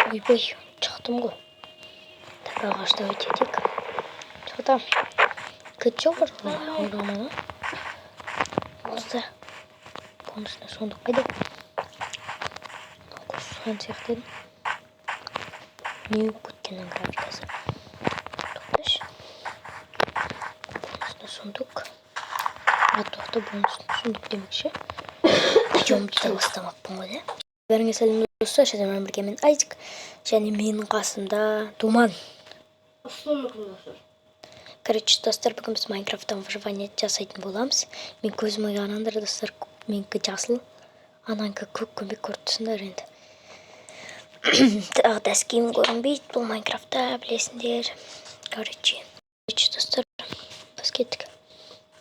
ойбай, шықтым ғой. Так, ағашта өтедік. Шықтам. Кетші бар орамана. Осы. Конусына сондық қайда. Қосылған сияқты еді. Не көткеннің графикасы. Тоқташ. Конусына сондық. Тоқты бонусына сондық демекші. Видеомды да бастамаппын ғой, да? Бәріңе сәлем достар, мен бірге мен Айзек, және менің қасымда Думан. Ассалаумағалейкум достар. Короче, достар, бүгін біз Майнкрафттан выживание жасайтын боламыз. Мен көзіме қараңдар достар, менікі жасыл, ананікі көк көмек көріп тұрсыңдар енді. Тағы да әскейім көрінбейді, бұл Майнкрафтта білесіңдер. Короче, достар, біз кеттік.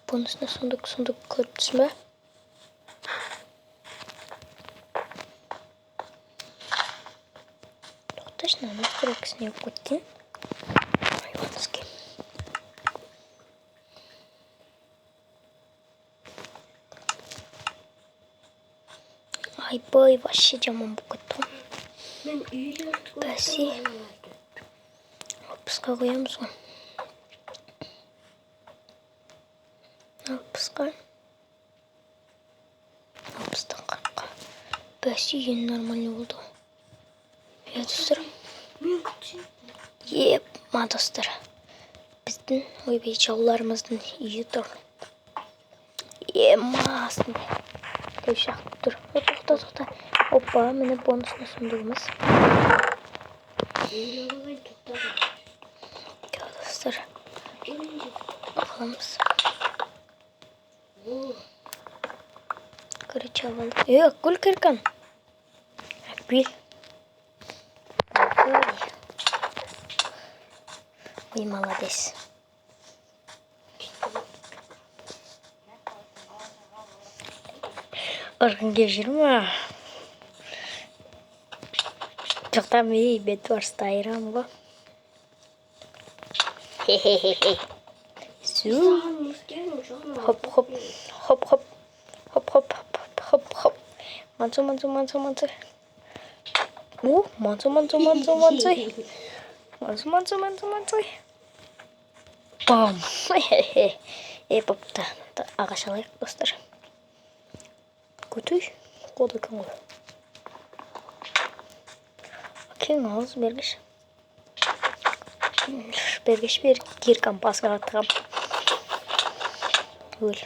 Бонусына сондық көріп тұрсың ба? Точно, на стройке с ней пути. Айванский. Айбай, вообще жаман бұқыттым. Бәсе. Отпусқа қоямыз ғой. Отпусқа. Отпустан қырыққа. Бәсе, ең нормальный болды. Я достар. Ма достар. Біздің ойбай жауларымыздың үйі тұр. Астында. Көшақ тұр. Тоқта. Опа, мені бонусына сұндығымыз. Достар. Аламыз. Короче, алып. Гүл кіркан. Гүл. Ой, молодец. Орғын кеп жүр ма? Жоқтан бет барысты айырам ғой. Хе-хе-хе-хе. Су. Хоп-хоп. Хоп-хоп. Хоп-хоп. Манцу. О, манцу. Манцу. Бам! Бапты. Ағаш алайық, достар. Көтүй. Қоды кім ғой. Кең ауыз бергіш. Бер. Киркам пасқа аттығам. Өл.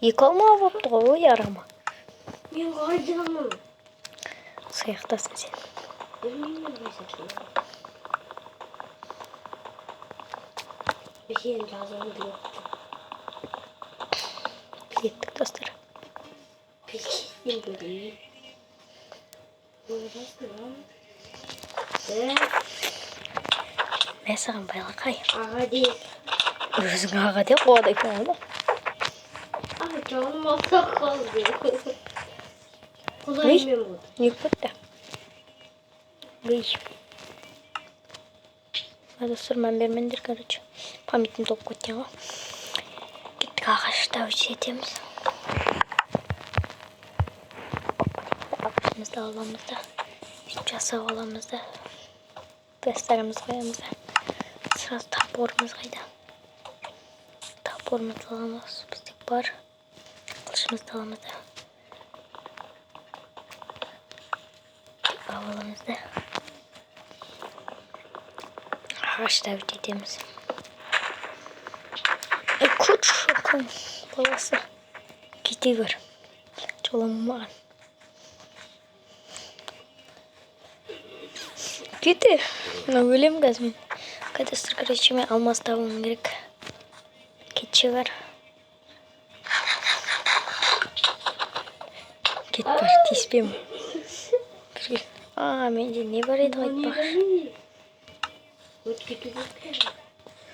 Екі алма бапты ғой, ярама. Мен қайдамын. Саяқтасын сен. Сен жазығын білетті. Білеттік, достар. Мен білейін. Мен саған байлақай. Аға де. Өзің аға де қуадай көңілі. Аға жаным алса қалды. Құдаймен болды. Не көтті? Гей. Достар, мән бермендер, короче. Памятын топ көткен ғой. Кеттік ағашта өтетеміз. Ағашымызды аламызда. Жасап аламызда. Тестарымыз қоямызда. Сразу топорымыз қайда. Топорымызды аламыз. Біздік бар. Қылышымызды аламызда. Аламызда. Ағашта өтетеміз. Көт шоқын баласы. Кете көр. Жоламамаған. Кете. Өлем қазір мен. Кадастр, короче, мен алмаз табуым керек. Кетші бар. Кет бар, тиіспем. Менде не бар еді айтпақ.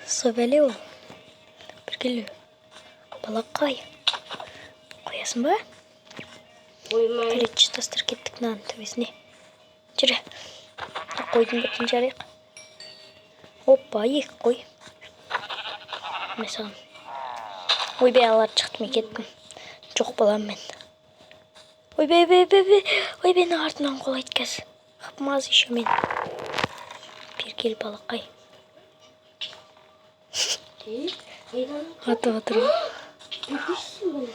Собәле ол. Біргелі. Балақай. Қоясын ба? Короче, достар, кеттік нанын төбесіне. Жүрі. Қойдың бітін жарайық. Опа, екі қой. Мен ойбай алар шықты мен кеттім. Жоқ болам мен. Ойбай, ойбай, артынан қол айтказ. Қыпмаз еще мен. Gel balakay. Neyden? Atı atırma. Büyüksün böyle.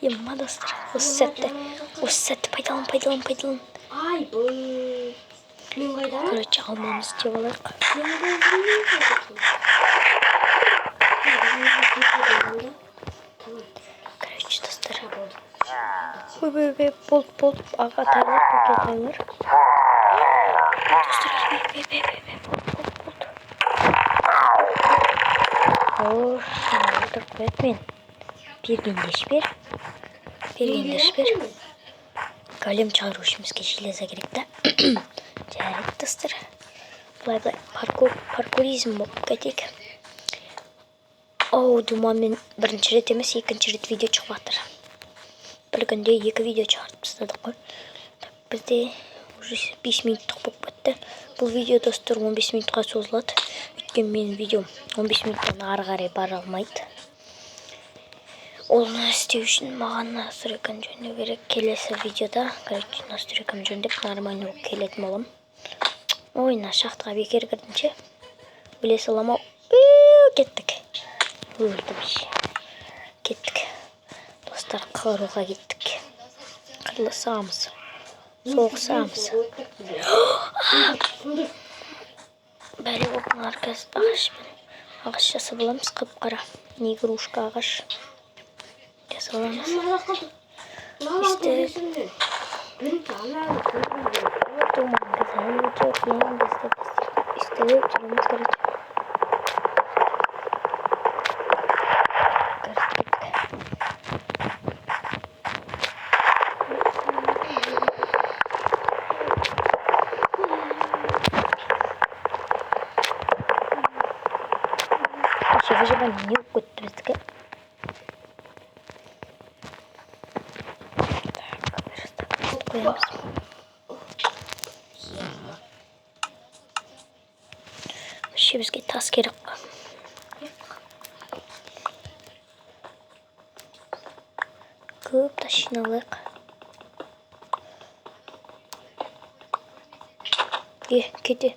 Yemma dostlar. O sette paydalan. Ay bu. Ben kaydan. Короче almamız cevalar. Ben gözümü kapatayım. Tamam. Короче dostlar. Oldu. Ve bol ağa taylar. Kokel taylar. Dostlar ve bol. Şimdi öğretmen. Bir gendeş bir. Kalem çağırmışımız kişiliğe gerekti. Çağırık dostlar. Былай паркуризм болып кетейік. Думан мен бірінші рет емес, екінші рет видео шығып жатыр. Бір күнде 2 видео шығарып тастадық қой. Бізде уже 5 минуттық болып кетті. Бұл видео достар 15 минутқа созылады. Өйткені менің видеом 15 минуттан ары қарай бара алмайды. Оны істеу үшін маған настройканы жөндеу керек. Келесі видеода, короче, настройканы жөндеп нормально болып келетін боламын. Ой, мына шахтаға бекер кірдім ше. Біле салам-ау. Кеттік. Өлдім ше. Кеттік. Достар, қыруға кеттік. Қырылысамыз. Соғысамыз. Бәлі оқын арқасы ағашпен. Ағаш жасы боламыз қып-қара. Не игрушка ағаш. Жасаламыз. İşte. Думан газалычы, кейін бізді істелеп жүреміз керек. Жеба не өтті біздікі. Так, қоямыз. Бізге тас керек. Көп тас жиналайық. Кете.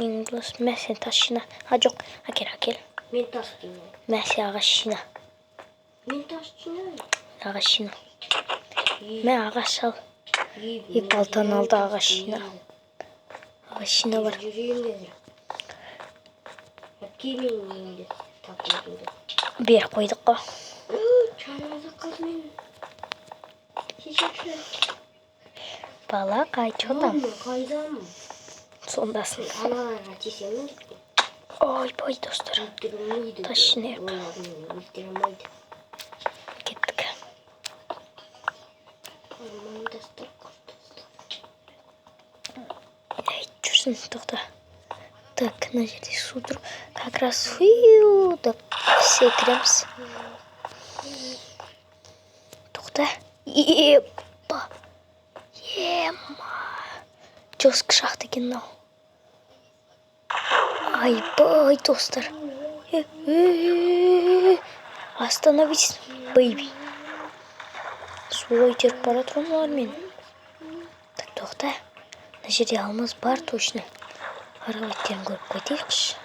Менің дос, мәсен тас жина. Жоқ, әкел. Мен тас жинайын. Мәсе ағаш жина. Мен тас жинайын. Ағаш жина. Мә ағаш ал. Балтаны алды ағаш жина. Ағаш жина бар. Кемеңінде тапылды. Бер қойдық қо. Чанымызды қыз мен. Шешекші. Бала қайчодан. Қайдам. Сондасың. Аналарға тесемін. Ой, достар. Тас жинайық. Кеттік. Жүрсін, тоқта. Так, на жерде су тұр. Как раз деп секіреміз. Тоқта. Епа. Ема. Жосқы шақты екен мынау. Айбай, достар. Остановись, бейби. Суға итеріп бара тұрмын олар мен. Так, тоқта. На жерде алмаз бар точно. Аралаттерін көріп қайтайықшы.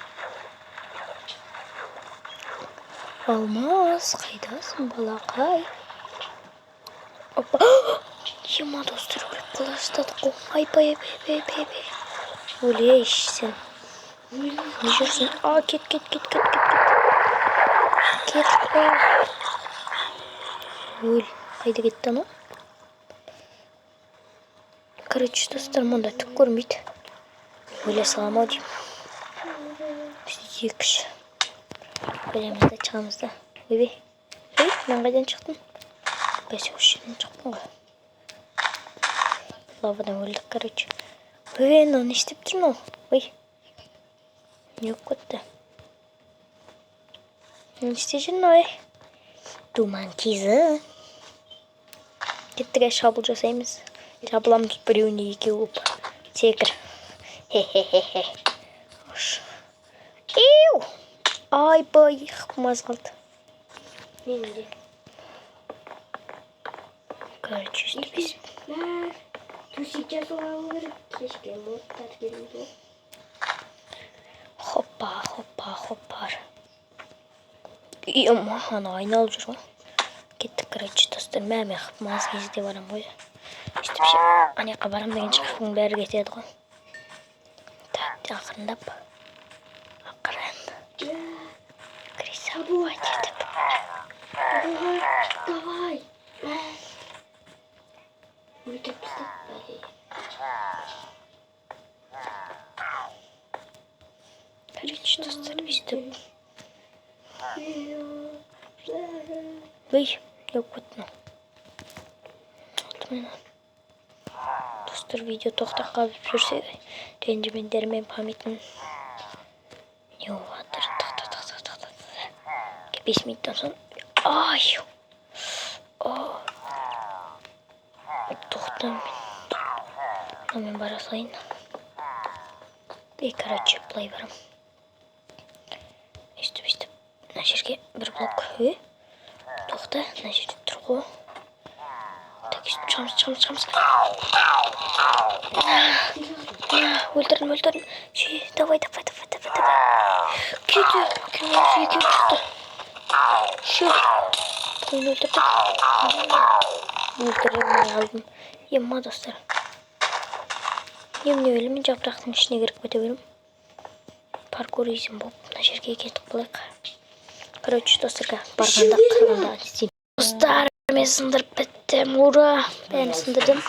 Алмаз, қайдасың балақай? Опа. Ема, достар, өліп қала жастадық қой. Айбай. Өлейш сен. Не жүрсің? Кет. Кет қой. Өл. Қайда кетті анау? Короче, достар, мұнда түк көрмейді. Өле салам-ау деймін. Екінші. Өлемізді шығамызды. Ой, мен қайдан шықтым? Бәсе осы жерден шықтым ғой. Лавадан өлдік, короче. Мынау не істеп тұр мынау? Ой. Не болып кетті? Не істеп жүр мынау? Думан кезі. Кеттік, шабыл жасаймыз. Шабыламыз біреуіне екеу болып. Секір. Хе-хе-хе-хе. Айбай, маз қалды. Менде. Короче, что без. Ты сейчас уловил, кешке мод так берем. Hoppa. Ama ana aynalı жүр ғой. Кеттік, короче, достар, мәме қып маз кезде барам ғой. Өстіп ше, анеққа барам деген шақпың бәрі кетеді ғой. Тәтті ақырындап. Криса бывай детіп. Давай. Өйтіп тастап. Короче, достар, өстіп. Ой, yok көттім. Достар, видео тоқтап қалып жүрсе, ренжімендермен памятін не олатыр. 5 минуттан соң. Ай! Тоқтам мен. Мен бара салайын. Короче, плей барам. Өстіп. Мына жерге бір блок. Тоқта, мына жерде тұр ғой. Так, шығамыз. Өлтірін. Давай. Күйді. Екеу шықты. Қойын өлтірдім. Өлтірмей алдым. Ема, достар. Емне өлімін жапырақтың ішіне кіріп кете берем. Паркур изім болып, мына жерге кетіп қалайық. Короче, достарға барғанда қырғанда істеймін. Достар, мен сындырып біттім. Ура! Бәрін сындырдым.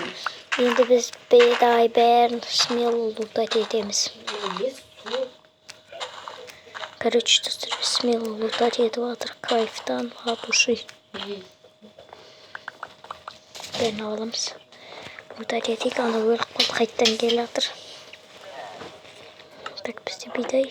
Енді біз бәрін смело лутать етеміз. Короче, достар, біз смело лутать етіп жатыр. Кайфтан от души. Бәрін аламыз. Лутать етейік, ана өліп қалды, қайттан келе жатыр. Так, бізде бидай.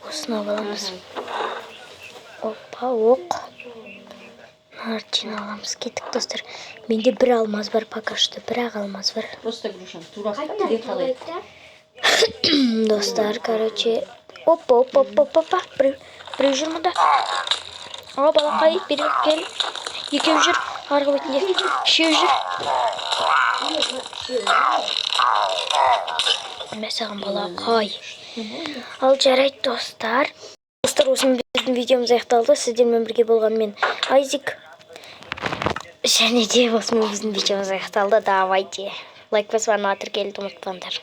Осыны аламыз. Опа, оқ. Нарчин аламыз. Кеттік, достар. Менде бір алмаз бар, пока что. Бір-ақ алмаз бар. Просто грушам. Турақта не қалай? Достар, короче. Опа. Біреу жүр мұнда. Балақай, бері кел. Екеу жүр. Арғы бетінде. Үшеу жүр. Мәсіған балақай. Ал жарайды, достар. Достар, осымен біздің видеомыз аяқталды. Сіздермен бірге болған мен Айзик. Және де осымен біздің видеомыз аяқталды. Давайте. Лайк басып, ана тіркелді ұмытпаңдар.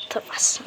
Тұрмас.